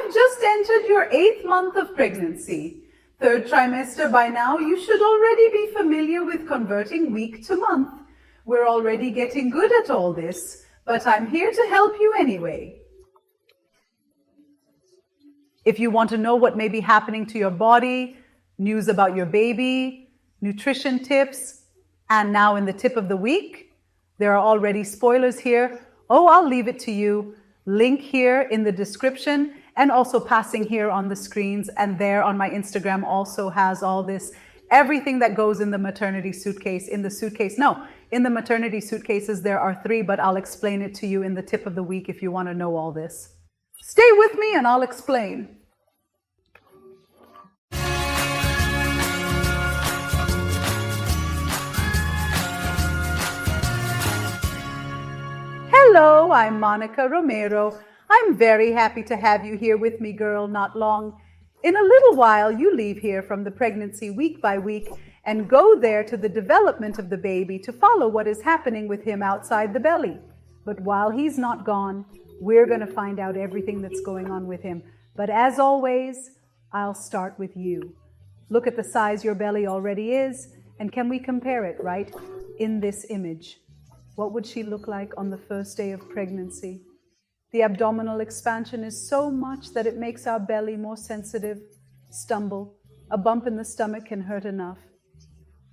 have just entered your 8th month of pregnancy. 3rd trimester by now, you should already be familiar with converting week to month. We're already getting good at all this, but I'm here to help you anyway. If you want to know what may be happening to your body, news about your baby, nutrition tips, and now in the tip of the week, there are already spoilers here. Oh, I'll leave it to you. Link here in the description and also passing here on the screens, and there on my Instagram also has all this, everything that goes in the maternity suitcase, in the maternity suitcases there are 3, but I'll explain it to you in the tip of the week if you want to know all this. Stay with me and I'll explain. Hello, I'm Monica Romero. I'm very happy to have you here with me, girl, not long. In a little while, you leave here from the pregnancy week by week and go there to the development of the baby to follow what is happening with him outside the belly. But while he's not gone, we're going to find out everything that's going on with him. But as always, I'll start with you. Look at the size your belly already is, and can we compare it, right? In this image. What would she look like on the first day of pregnancy? The abdominal expansion is so much that it makes our belly more sensitive. Stumble. A bump in the stomach can hurt enough.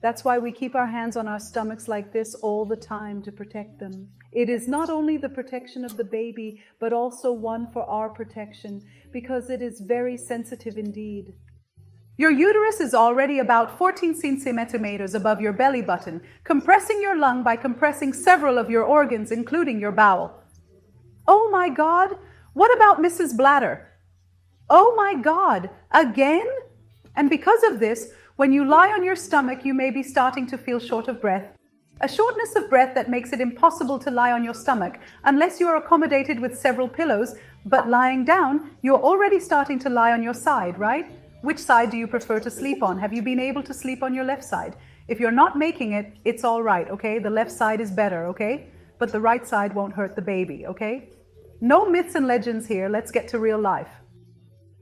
That's why we keep our hands on our stomachs like this all the time to protect them. It is not only the protection of the baby, but also one for our protection, because it is very sensitive indeed. Your uterus is already about 14 centimeters above your belly button, compressing your lung by compressing several of your organs, including your bowel. Oh my God, what about Mrs. Bladder? Oh my God, again? And because of this, when you lie on your stomach, you may be starting to feel short of breath. A shortness of breath that makes it impossible to lie on your stomach unless you are accommodated with several pillows, but lying down, you're already starting to lie on your side, right? Which side do you prefer to sleep on? Have you been able to sleep on your left side? If you're not making it, it's all right, okay? The left side is better, okay? But the right side won't hurt the baby, okay? No myths and legends here. Let's get to real life.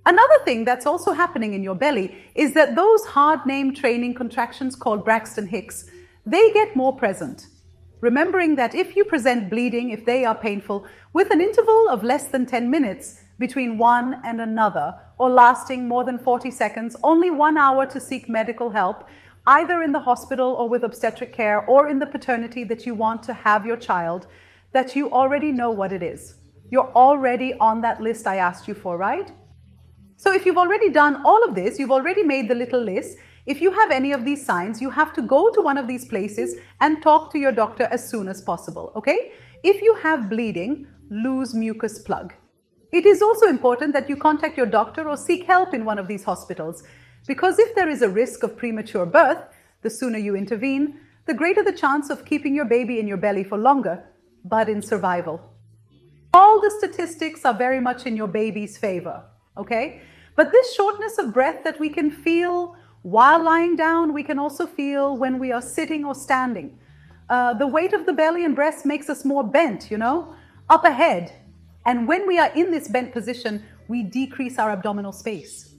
Another thing that's also happening in your belly is that those hard name training contractions called Braxton Hicks, they get more present. Remembering that if you present bleeding, if they are painful, with an interval of less than 10 minutes between one and another, or lasting more than 40 seconds, only 1 hour to seek medical help, either in the hospital or with obstetric care or in the paternity that you want to have your child, that you already know what it is. You're already on that list I asked you for, right? So if you've already done all of this, you've already made the little list. If you have any of these signs, you have to go to one of these places and talk to your doctor as soon as possible, okay? If you have bleeding, loose mucus plug. It is also important that you contact your doctor or seek help in one of these hospitals, because if there is a risk of premature birth, the sooner you intervene, the greater the chance of keeping your baby in your belly for longer, but in survival. All the statistics are very much in your baby's favor, okay? But this shortness of breath that we can feel while lying down, we can also feel when we are sitting or standing. The weight of the belly and breast makes us more bent, you know, up ahead. And when we are in this bent position, we decrease our abdominal space.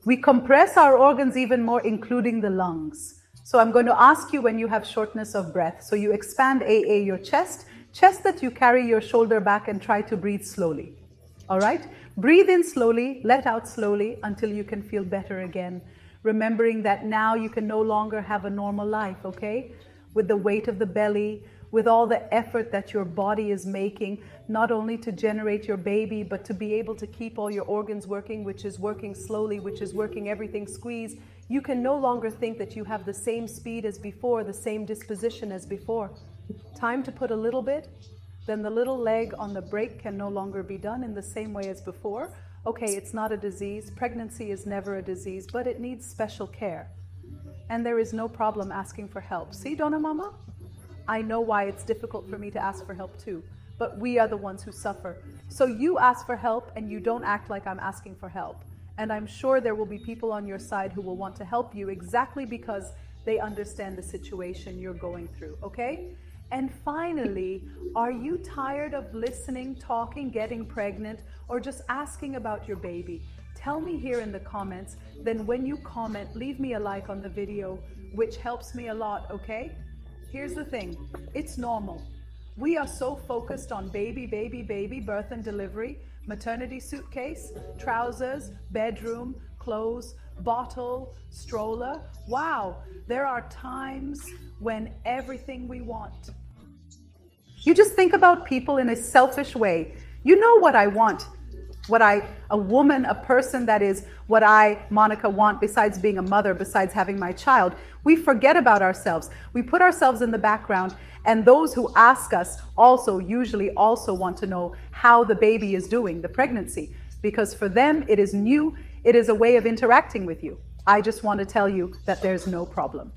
We compress our organs even more, including the lungs. So I'm going to ask you when you have shortness of breath. So you expand your chest that you carry your shoulder back and try to breathe slowly. All right? Breathe in slowly, let out slowly until you can feel better again. Remembering that now you can no longer have a normal life, okay? With the weight of the belly, with all the effort that your body is making, not only to generate your baby, but to be able to keep all your organs working, which is working slowly, which is working everything squeezed. You can no longer think that you have the same speed as before, the same disposition as before. Time to put a little bit, then the little leg on the brake can no longer be done in the same way as before. Okay, it's not a disease. Pregnancy is never a disease, but it needs special care. And there is no problem asking for help. See, Donna Mama? I know why it's difficult for me to ask for help too, but we are the ones who suffer. So you ask for help and you don't act like I'm asking for help. And I'm sure there will be people on your side who will want to help you exactly because they understand the situation you're going through, okay? And finally, are you tired of listening, talking, getting pregnant, or just asking about your baby? Tell me here in the comments. Then when you comment, leave me a like on the video, which helps me a lot, okay? Here's the thing, it's normal. We are so focused on baby, birth and delivery, maternity suitcase, trousers, bedroom, clothes, bottle, stroller. Wow, there are times when everything we want. You just think about people in a selfish way. You know what I want, a woman, a person that is what I, Monica, want besides being a mother, besides having my child. We forget about ourselves. We put ourselves in the background, and those who ask us usually also want to know how the baby is doing, the pregnancy, because for them it is new. It is a way of interacting with you. I just want to tell you that there's no problem.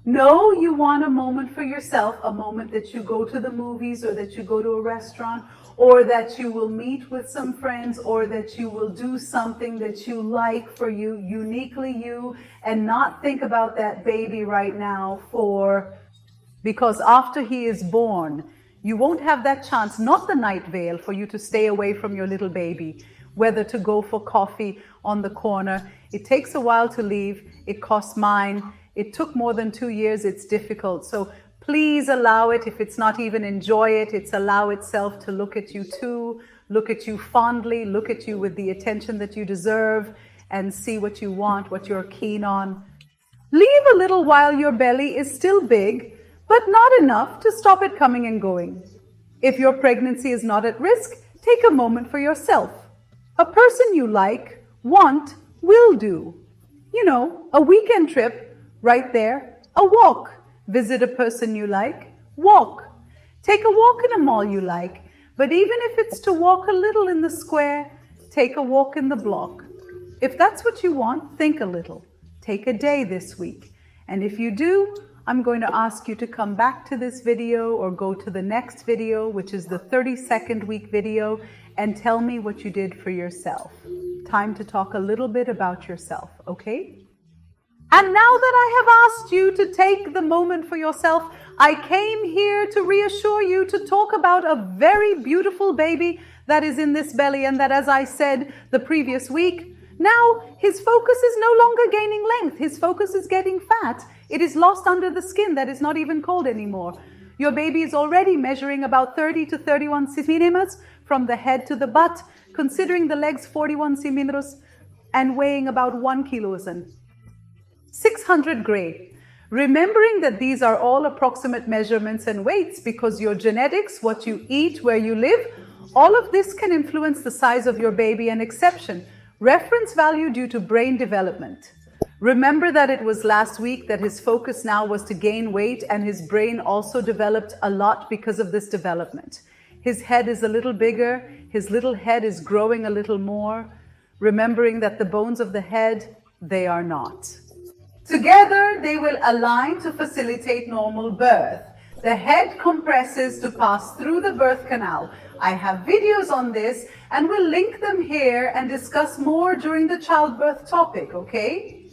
No, you want a moment for yourself, a moment that you go to the movies, or that you go to a restaurant, or that you will meet with some friends, or that you will do something that you like for you, uniquely you, and not think about that baby right now because after he is born, you won't have that chance, not the night veil, for you to stay away from your little baby, whether to go for coffee on the corner. It takes a while to leave. It costs mine. It took more than 2 years. It's difficult. So please allow it. If it's not even enjoy it, it's allow itself to look at you too, look at you fondly, look at you with the attention that you deserve, and see what you want, what you're keen on. Leave a little while your belly is still big, but not enough to stop it coming and going. If your pregnancy is not at risk, take a moment for yourself. A person you like, want, will do. You know, a weekend trip, right there, a walk. Visit a person you like, walk. Take a walk in a mall you like, but even if it's to walk a little in the square, take a walk in the block. If that's what you want, think a little. Take a day this week. And if you do, I'm going to ask you to come back to this video or go to the next video, which is the 32nd week video, and tell me what you did for yourself. Time to talk a little bit about yourself, okay? And now that I have asked you to take the moment for yourself, I came here to reassure you, to talk about a very beautiful baby that is in this belly, and that, as I said the previous week, now his focus is no longer gaining length. His focus is getting fat. It is lost under the skin that is not even cold anymore. Your baby is already measuring about 30 to 31 centimeters from the head to the butt, considering the legs 41 centimeters, and weighing about 1 kilo and 600 gray. Remembering that these are all approximate measurements and weights, because your genetics, what you eat, where you live, all of this can influence the size of your baby. An exception, reference value due to brain development. Remember that it was last week that his focus now was to gain weight, and his brain also developed a lot because of this development. His head is a little bigger, his little head is growing a little more, remembering that the bones of the head, they are not. Together, they will align to facilitate normal birth. The head compresses to pass through the birth canal. I have videos on this, and we'll link them here and discuss more during the childbirth topic, okay?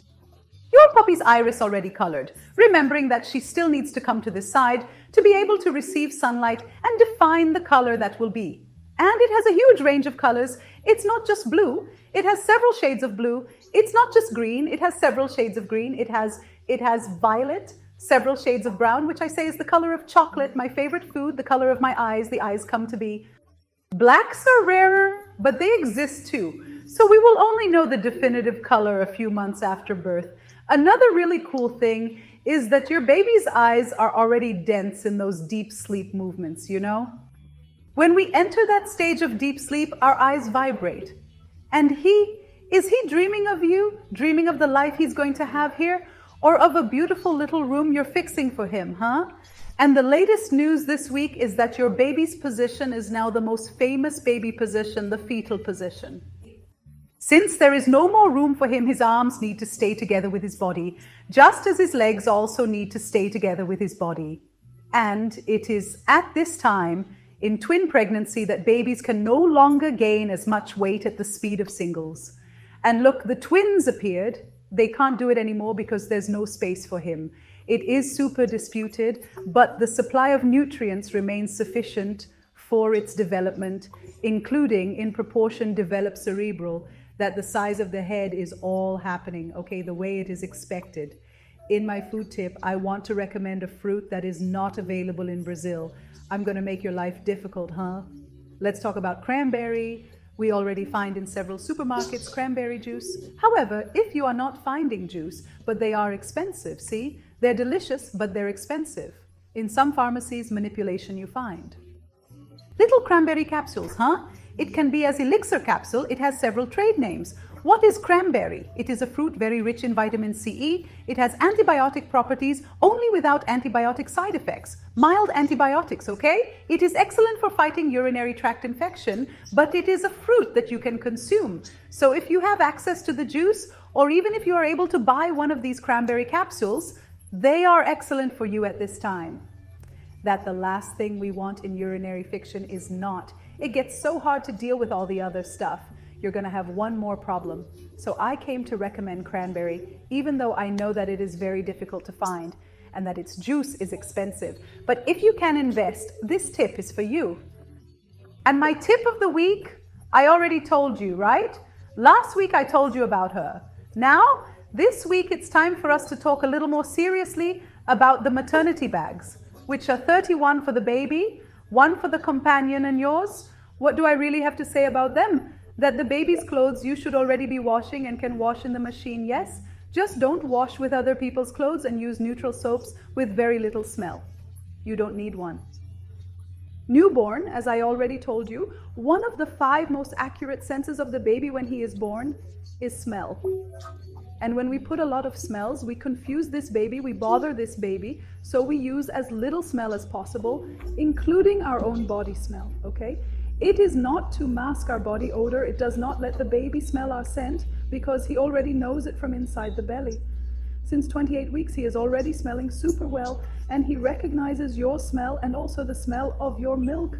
Your puppy's iris already colored, remembering that she still needs to come to this side to be able to receive sunlight and define the color that will be. And it has a huge range of colors. It's not just blue. It has several shades of blue. It's not just green. It has several shades of green. It has violet, several shades of brown, which I say is the color of chocolate, my favorite food, the color of my eyes. The eyes come to be. Blacks are rarer, but they exist too. So we will only know the definitive color a few months after birth. Another really cool thing is that your baby's eyes are already dense in those deep sleep movements, you know? When we enter that stage of deep sleep, our eyes vibrate. And is he dreaming of you, dreaming of the life he's going to have here, or of a beautiful little room you're fixing for him, huh? And the latest news this week is that your baby's position is now the most famous baby position, the fetal position. Since there is no more room for him, his arms need to stay together with his body, just as his legs also need to stay together with his body. And it is at this time in twin pregnancy that babies can no longer gain as much weight at the speed of singles. And look, the twins appeared, they can't do it anymore because there's no space for him. It is super disputed, but the supply of nutrients remains sufficient for its development, including in proportion developed cerebral, that the size of the head is all happening, okay, the way it is expected. In my food tip, I want to recommend a fruit that is not available in Brazil. I'm going to make your life difficult, huh? Let's talk about cranberry. We already find in several supermarkets cranberry juice. However, if you are not finding juice, but they are expensive, see? They're delicious, but they're expensive. In some pharmacies, manipulation you find. Little cranberry capsules, huh? It can be as elixir capsule. It has several trade names. What is cranberry? It is a fruit very rich in vitamin C. It has antibiotic properties, only without antibiotic side effects. Mild antibiotics, okay? It is excellent for fighting urinary tract infection, but it is a fruit that you can consume. So if you have access to the juice, or even if you are able to buy one of these cranberry capsules, they are excellent for you at this time. That the last thing we want in urinary fiction is not. It gets so hard to deal with all the other stuff. You're going to have one more problem. So I came to recommend cranberry, even though I know that it is very difficult to find and that its juice is expensive. But if you can invest, this tip is for you. And my tip of the week, I already told you, right? Last week I told you about her. Now, this week it's time for us to talk a little more seriously about the maternity bags, which are 31 for the baby, 1 for the companion and yours. What do I really have to say about them? That the baby's clothes you should already be washing and can wash in the machine, yes. Just don't wash with other people's clothes and use neutral soaps with very little smell. You don't need one. Newborn, as I already told you, one of the 5 most accurate senses of the baby when he is born is smell. And when we put a lot of smells, we confuse this baby, we bother this baby, so we use as little smell as possible, including our own body smell, okay? It is not to mask our body odor. It does not let the baby smell our scent because he already knows it from inside the belly. Since 28 weeks, he is already smelling super well, and he recognizes your smell and also the smell of your milk.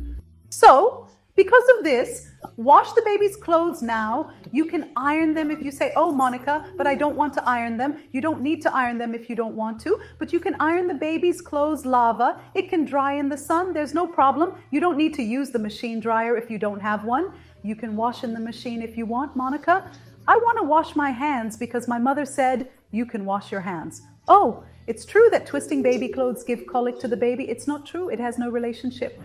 So, because of this, wash the baby's clothes now. You can iron them if you say, oh, Monica, but I don't want to iron them. You don't need to iron them if you don't want to, but you can iron the baby's clothes lava. It can dry in the sun. There's no problem. You don't need to use the machine dryer if you don't have one. You can wash in the machine if you want, Monica. I want to wash my hands because my mother said you can wash your hands. Oh, it's true that twisting baby clothes give colic to the baby. It's not true. It has no relationship.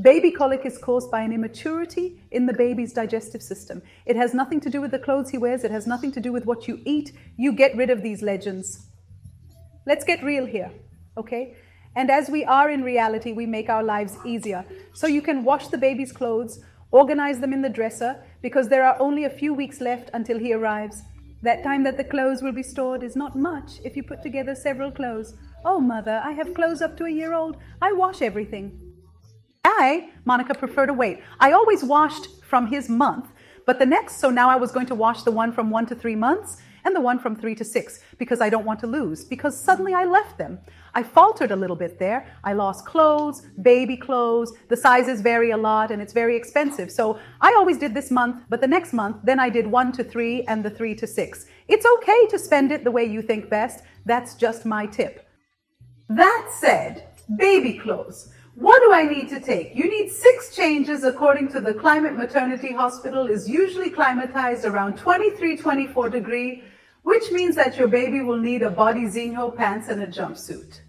Baby colic is caused by an immaturity in the baby's digestive system. It has nothing to do with the clothes he wears. It has nothing to do with what you eat. You get rid of these legends. Let's get real here, okay? And as we are in reality, we make our lives easier. So you can wash the baby's clothes, organize them in the dresser, because there are only a few weeks left until he arrives. That time that the clothes will be stored is not much if you put together several clothes. Oh, mother, I have clothes up to a year old. I wash everything. I, Monica, prefer to wait. I always washed from his month, but the next, so now I was going to wash the one from 1 to 3 months and the one from 3 to 6 because I don't want to lose, because suddenly I left them. I faltered a little bit there. I lost clothes, baby clothes. The sizes vary a lot and it's very expensive. So I always did this month, but the next month, then I did 1 to 3 and the 3 to 6. It's okay to spend it the way you think best. That's just my tip. That said, baby clothes. What do I need to take? You need 6 changes according to the climate. Maternity hospital is usually climatized around 23, 24 degrees, which means that your baby will need a bodyzinho, pants, and a jumpsuit.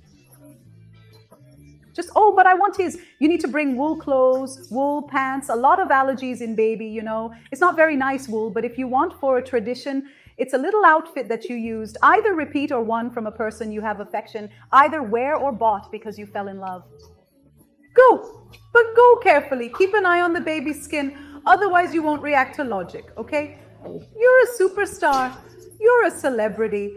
Oh, but I want his, you need to bring wool clothes, wool pants, a lot of allergies in baby, you know. It's not very nice wool, but if you want for a tradition, it's a little outfit that you used, either repeat or won from a person you have affection, either wear or bought because you fell in love. Go, but go carefully. Keep an eye on the baby's skin. Otherwise, you won't react to logic, okay? You're a superstar. You're a celebrity.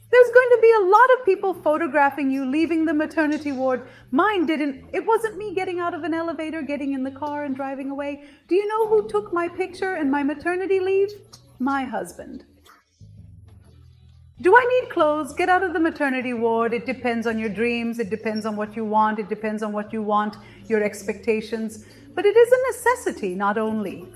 There's going to be a lot of people photographing you leaving the maternity ward. Mine didn't. It wasn't me getting out of an elevator, getting in the car and driving away. Do you know who took my picture and my maternity leave? My husband. Do I need clothes? Get out of the maternity ward. It depends on your dreams. It depends on what you want. It depends on what you want, your expectations. But it is a necessity, not only.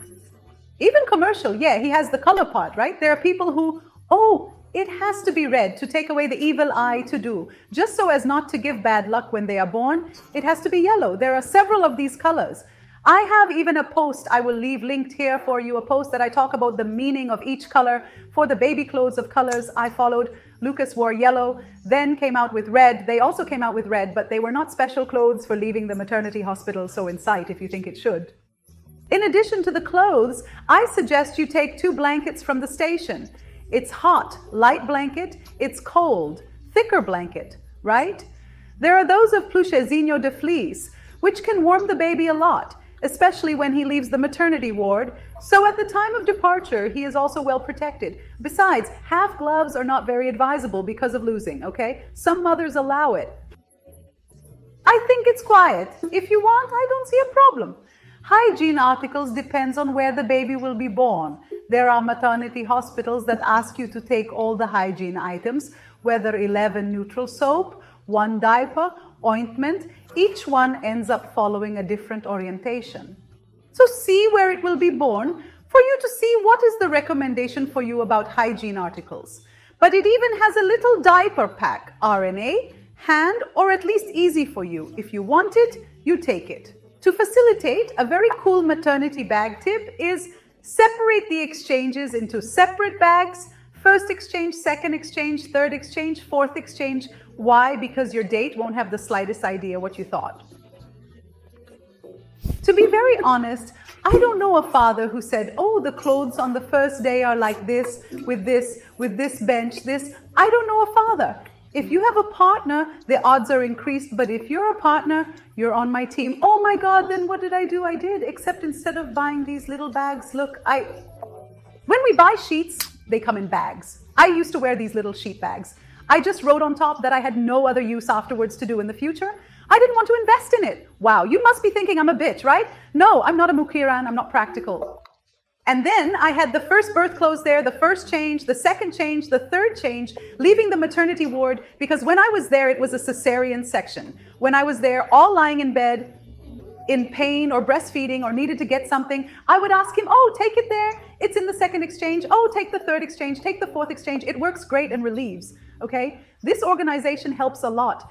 Even commercial, yeah, he has the color part, right? There are people who, oh, it has to be red to take away the evil eye to do, just so as not to give bad luck when they are born. It has to be yellow. There are several of these colors. I have even a post I will leave linked here for you, a post that I talk about the meaning of each color. For the baby clothes of colors I followed, Lucas wore yellow, then came out with red. They also came out with red, but they were not special clothes for leaving the maternity hospital, so in sight if you think it should. In addition to the clothes, I suggest you take 2 blankets from the station. It's hot, light blanket. It's cold, thicker blanket, right? There are those of Pluchezinho de Fleece, which can warm the baby a lot, especially when he leaves the maternity ward. So at the time of departure, he is also well protected. Besides, half gloves are not very advisable because of losing, okay? Some mothers allow it. I think it's quiet. If you want, I don't see a problem. Hygiene articles depends on where the baby will be born. There are maternity hospitals that ask you to take all the hygiene items, whether 11 neutral soap, 1 diaper, ointment. Each one ends up following a different orientation. So see where it will be born for you to see what is the recommendation for you about hygiene articles. But it even has a little diaper pack, RNA, hand, or at least easy for you. If you want it, you take it. To facilitate, a very cool maternity bag tip is separate the exchanges into separate bags. First exchange, second exchange, third exchange, fourth exchange. Why? Because your date won't have the slightest idea what you thought. To be very honest, I don't know a father who said, oh, the clothes on the first day are like this, with this bench, this. I don't know a father. If you have a partner, the odds are increased, but if you're a partner, you're on my team. Oh my God, then what did I do? I did, except instead of buying these little bags, look, when we buy sheets, they come in bags. I used to wear these little sheet bags. I just wrote on top that I had no other use afterwards to do in the future. I didn't want to invest in it. Wow, you must be thinking I'm a bitch, right? No, I'm not a mukiran, I'm not practical. And then I had the first birth clothes there, the first change, the second change, the third change, leaving the maternity ward, because when I was there, it was a cesarean section. When I was there, all lying in bed, in pain or breastfeeding or needed to get something, I would ask him, oh, take it there. It's in the second exchange. Oh, take the third exchange, take the fourth exchange. It works great and relieves, okay? This organization helps a lot.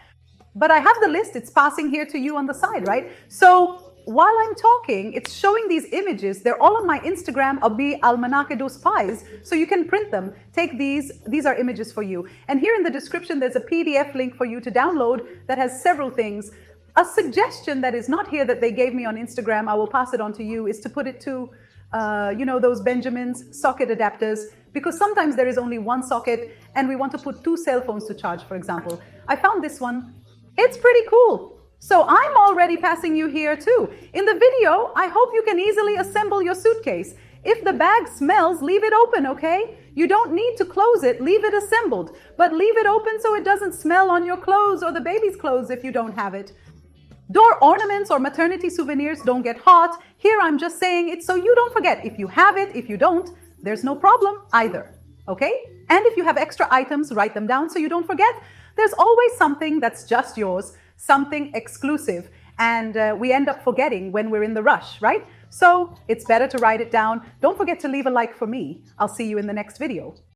But I have the list, it's passing here to you on the side, right? So while I'm talking, it's showing these images. They're all on my Instagram, Abi Almanaque dos Pais, so you can print them. Take these are images for you. And here in the description, there's a PDF link for you to download that has several things. A suggestion that is not here that they gave me on Instagram, I will pass it on to you, is to put it to, those Benjamin's socket adapters, because sometimes there is only one socket and we want to put 2 cell phones to charge, for example. I found this one. It's pretty cool. So I'm already passing you here too. In the video, I hope you can easily assemble your suitcase. If the bag smells, leave it open, okay? You don't need to close it, leave it assembled, but leave it open so it doesn't smell on your clothes or the baby's clothes if you don't have it. Door ornaments or maternity souvenirs don't get hot. Here I'm just saying it so you don't forget. If you have it, if you don't, there's no problem either, okay? And if you have extra items, write them down so you don't forget. There's always something that's just yours, something exclusive, and we end up forgetting when we're in the rush, right? So it's better to write it down. Don't forget to leave a like for me. I'll see you in the next video.